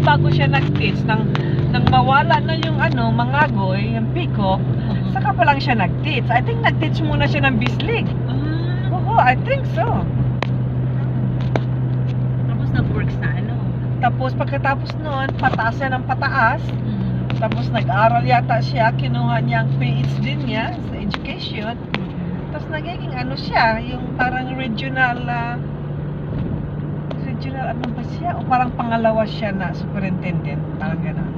bago siya nag-teach nang mawala na yung mangagoy, yung peacock, saka pa lang siya nag-teach. I think nag-teach muna siya ng bislig. Oo, I think so. Tapos nag-work sa Tapos pagkatapos noon, pataas siya ng pataas. Tapos nag-aral yata siya, kinuha niya ang PhD niya sa education. Tapos nagiging siya, yung parang regional ba siya? O parang pangalawa siya na superintendent, parang gano'n.